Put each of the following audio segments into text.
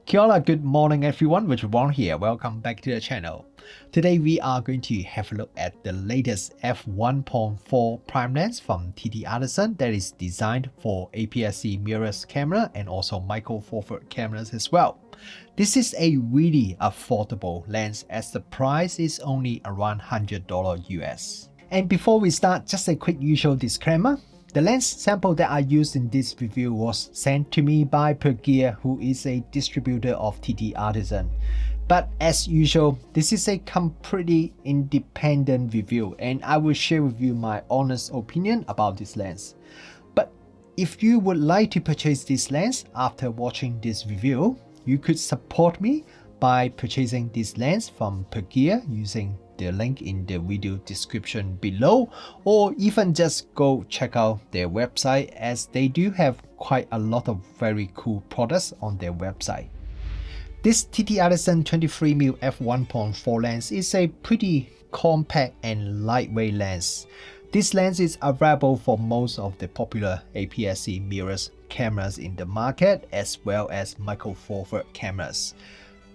Kia ora, good morning everyone, Ron here, welcome back to the channel. Today we are going to have a look at the latest f1.4 prime lens from TTArtisan that is designed for APS-C mirrorless camera and also micro four thirds cameras as well. This is a really affordable lens as the price is only around $100 US. And before we start, just a quick usual disclaimer. The lens sample that I used in this review was sent to me by Bokeh, who is a distributor of TTArtisan. But as usual, this is a completely independent review and I will share with you my honest opinion about this lens. But if you would like to purchase this lens after watching this review, you could support me by purchasing this lens from Bokeh using the link in the video description below, or even just go check out their website as they do have quite a lot of very cool products on their website. This TTArtisan 23mm f1.4 lens is a pretty compact and lightweight lens. This lens is available for most of the popular APS-C mirrorless cameras in the market as well as micro four thirds cameras.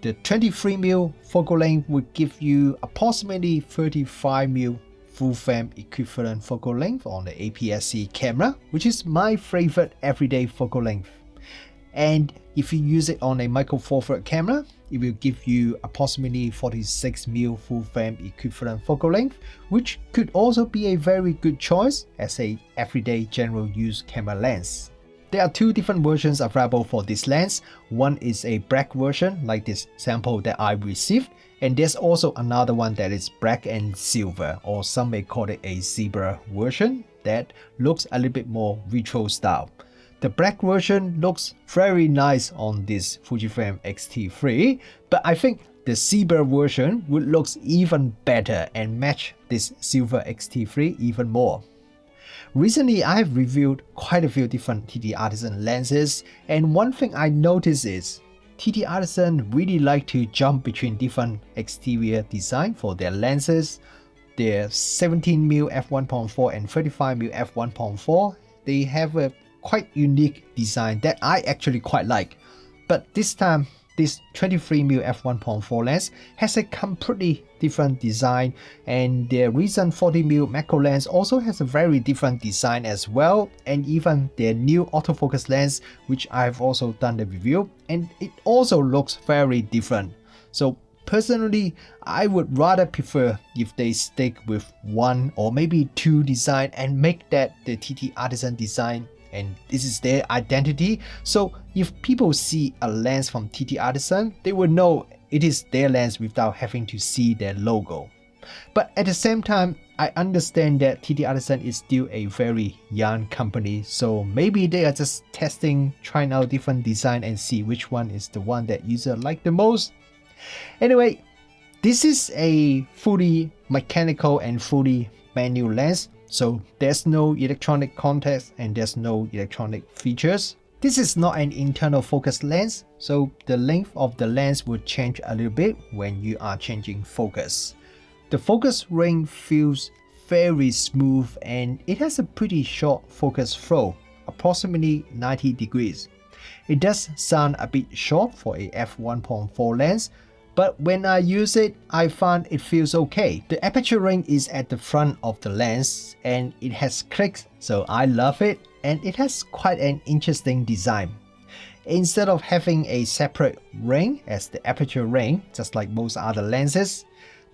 The 23mm focal length would give you approximately 35mm full frame equivalent focal length on the APS-C camera, which is my favorite everyday focal length. And if you use it on a micro four thirds camera, it will give you approximately 46mm full frame equivalent focal length, which could also be a very good choice as a everyday general use camera lens. There are two different versions available for this lens. One is a black version like this sample that I received, and there's also another one that is black and silver, or some may call it a zebra version that looks a little bit more retro style. The black version looks very nice on this Fujifilm X-T3, but I think the zebra version would look even better and match this silver X-T3 even more. Recently, I have reviewed quite a few different TTArtisan lenses, and one thing I noticed is TTArtisan really like to jump between different exterior design for their lenses. Their 17mm f1.4 and 35mm f1.4, they have a quite unique design that I actually quite like. But this time, this 23mm f1.4 lens has a completely different design, and their recent 40mm macro lens also has a very different design as well, and even their new autofocus lens, which I've also done the review, and it also looks very different. So personally, I would rather prefer if they stick with one or maybe two design and make that the TTArtisan design, and this is their identity. So if people see a lens from TTArtisan, they will know it is their lens without having to see their logo. But at the same time, I understand that TTArtisan is still a very young company, so maybe they are just testing, trying out different design and see which one is the one that users like the most. Anyway, this is a fully mechanical and fully manual lens. So there's no electronic contact and there's no electronic features. This is not an internal focus lens, so the length of the lens will change a little bit when you are changing focus. The focus ring feels very smooth and it has a pretty short focus throw, approximately 90 degrees. It does sound a bit short for a f1.4 lens, but when I use it, I find it feels okay. The aperture ring is at the front of the lens and it has clicks, so I love it, and it has quite an interesting design. Instead of having a separate ring as the aperture ring, just like most other lenses,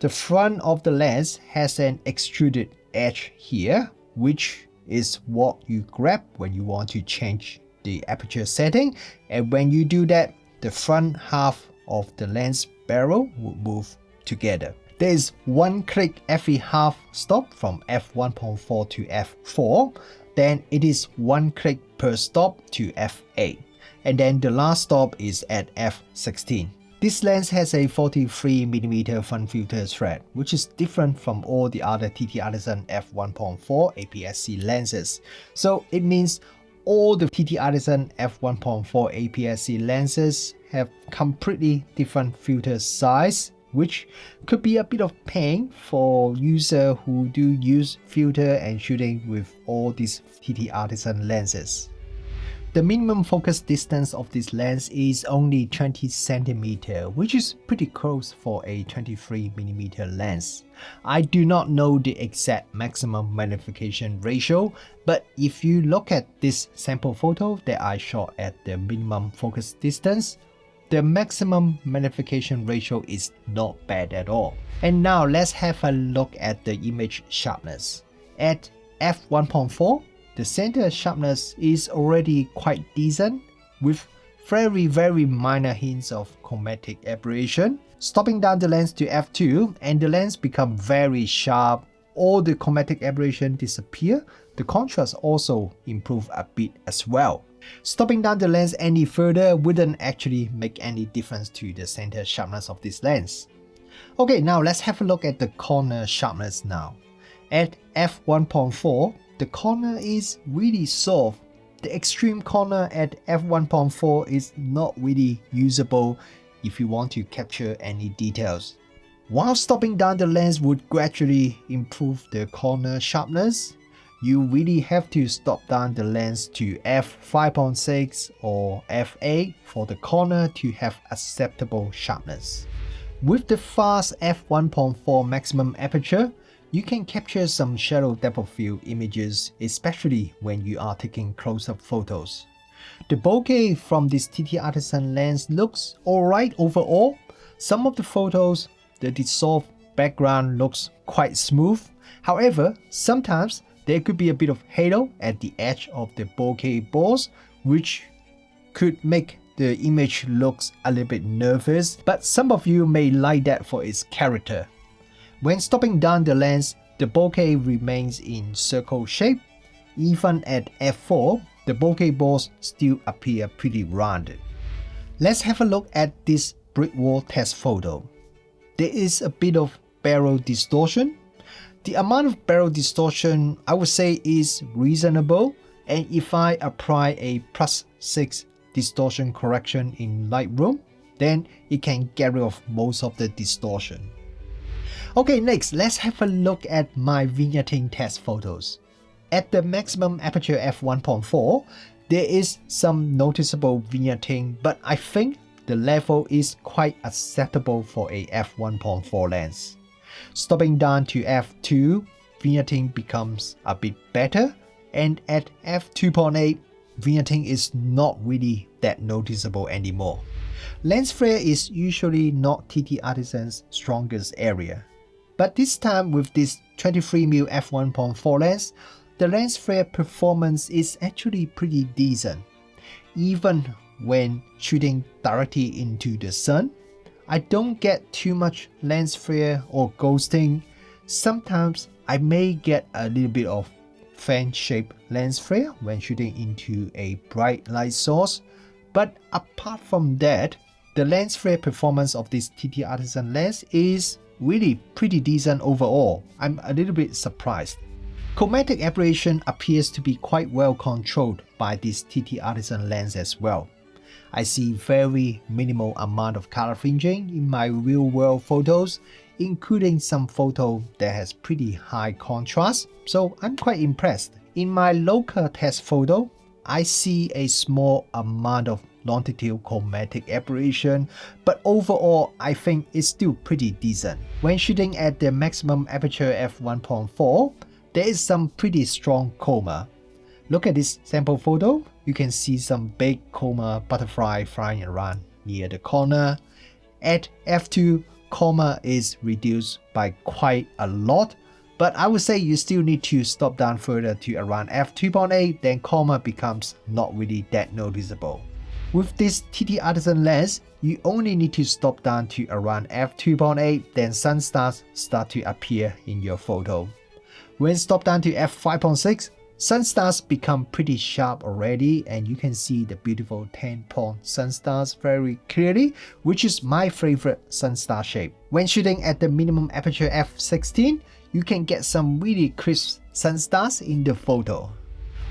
the front of the lens has an extruded edge here, which is what you grab when you want to change the aperture setting, and when you do that, the front half of the lens barrel will move together. There is one click every half stop from f1.4 to f4, then it is one click per stop to f8, and then the last stop is at f16. This lens has a 43mm front filter thread, which is different from all the other TTArtisan f1.4 APS-C lenses. So it means all the TTArtisan f1.4 APS-C lenses have completely different filter size, which could be a bit of pain for users who do use filter and shooting with all these TTArtisan lenses. The minimum focus distance of this lens is only 20 cm, which is pretty close for a 23mm lens. I do not know the exact maximum magnification ratio, but if you look at this sample photo that I shot at the minimum focus distance, the maximum magnification ratio is not bad at all. And now let's have a look at the image sharpness. At f1.4, the center sharpness is already quite decent, with very minor hints of chromatic aberration. Stopping down the lens to f2 and the lens become very sharp, all the chromatic aberration disappear. The contrast also improve a bit as well. Stopping down the lens any further wouldn't actually make any difference to the center sharpness of this lens. Okay, now let's have a look at the corner sharpness now. At f1.4, the corner is really soft. The extreme corner at f1.4 is not really usable if you want to capture any details. While stopping down the lens would gradually improve the corner sharpness, you really have to stop down the lens to f5.6 or f8 for the corner to have acceptable sharpness. With the fast f1.4 maximum aperture, you can capture some shallow depth of field images, especially when you are taking close-up photos. The bokeh from this TTArtisan lens looks alright overall. Some of the photos, the dissolved background looks quite smooth. However, sometimes there could be a bit of halo at the edge of the bokeh balls, which could make the image looks a little bit nervous, but some of you may like that for its character. When stopping down the lens, the bokeh remains in circle shape. Even at f4, the bokeh balls still appear pretty rounded. Let's have a look at this brick wall test photo. There is a bit of barrel distortion. The amount of barrel distortion I would say is reasonable, and if I apply a +6 distortion correction in Lightroom, then it can get rid of most of the distortion. Okay, next let's have a look at my vignetting test photos. At the maximum aperture f1.4, there is some noticeable vignetting, but I think the level is quite acceptable for a f1.4 lens. Stopping down to f2, vignetting becomes a bit better, and at f2.8, vignetting is not really that noticeable anymore. Lens flare is usually not TTArtisan's strongest area. But this time with this 23mm f1.4 lens, the lens flare performance is actually pretty decent. Even when shooting directly into the sun, I don't get too much lens flare or ghosting. Sometimes I may get a little bit of fan-shaped lens flare when shooting into a bright light source, but apart from that, the lens flare performance of this TTArtisan lens is really pretty decent overall. I'm a little bit surprised. Chromatic aberration appears to be quite well controlled by this TTArtisan lens as well. I see very minimal amount of color fringing in my real world photos, including some photo that has pretty high contrast, so I'm quite impressed. In my local test photo, I see a small amount of longitude chromatic aberration, but overall I think it's still pretty decent. When shooting at the maximum aperture f1.4, there is some pretty strong coma. Look at this sample photo, you can see some big coma butterfly flying around near the corner. At f2, coma is reduced by quite a lot, but I would say you still need to stop down further to around f2.8, then coma becomes not really that noticeable. With this TTArtisan lens, you only need to stop down to around f2.8, then sunstars start to appear in your photo. When stopped down to f5.6, sunstars become pretty sharp already, and you can see the beautiful 10-point sunstars very clearly, which is my favorite sunstar shape. When shooting at the minimum aperture f16, you can get some really crisp sunstars in the photo.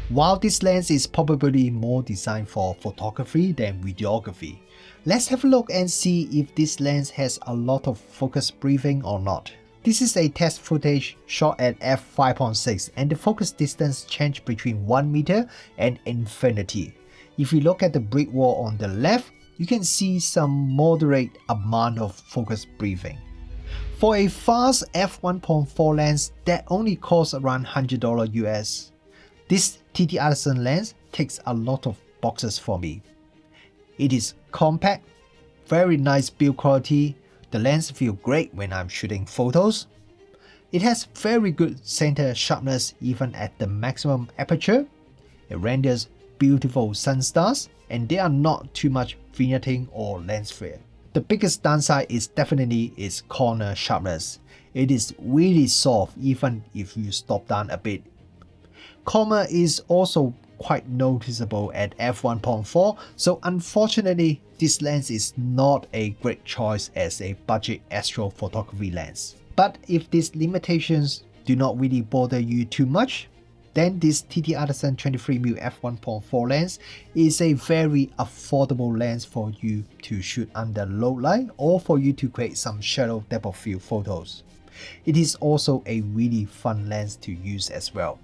While this lens is probably more designed for photography than videography, Let's have a look and see if this lens has a lot of focus breathing or not. This is a test footage shot at f5.6 and the focus distance changed between 1 meter and infinity. If you look at the brick wall on the left, you can see some moderate amount of focus breathing. For a fast f1.4 lens that only costs around $100 US, this TTArtisan lens ticks a lot of boxes for me. It is compact, very nice build quality, the lens feels great when I'm shooting photos. It has very good center sharpness even at the maximum aperture. It renders beautiful Sunstars and there are not too much vignetting or lens flare. The biggest downside is definitely its corner sharpness. It is really soft even if you stop down a bit. Coma is also quite noticeable at f1.4, so unfortunately this lens is not a great choice as a budget astrophotography lens. But if these limitations do not really bother you too much, then this TTArtisan 23mm f1.4 lens is a very affordable lens for you to shoot under low light or for you to create some shadow depth of field photos. It is also a really fun lens to use as well.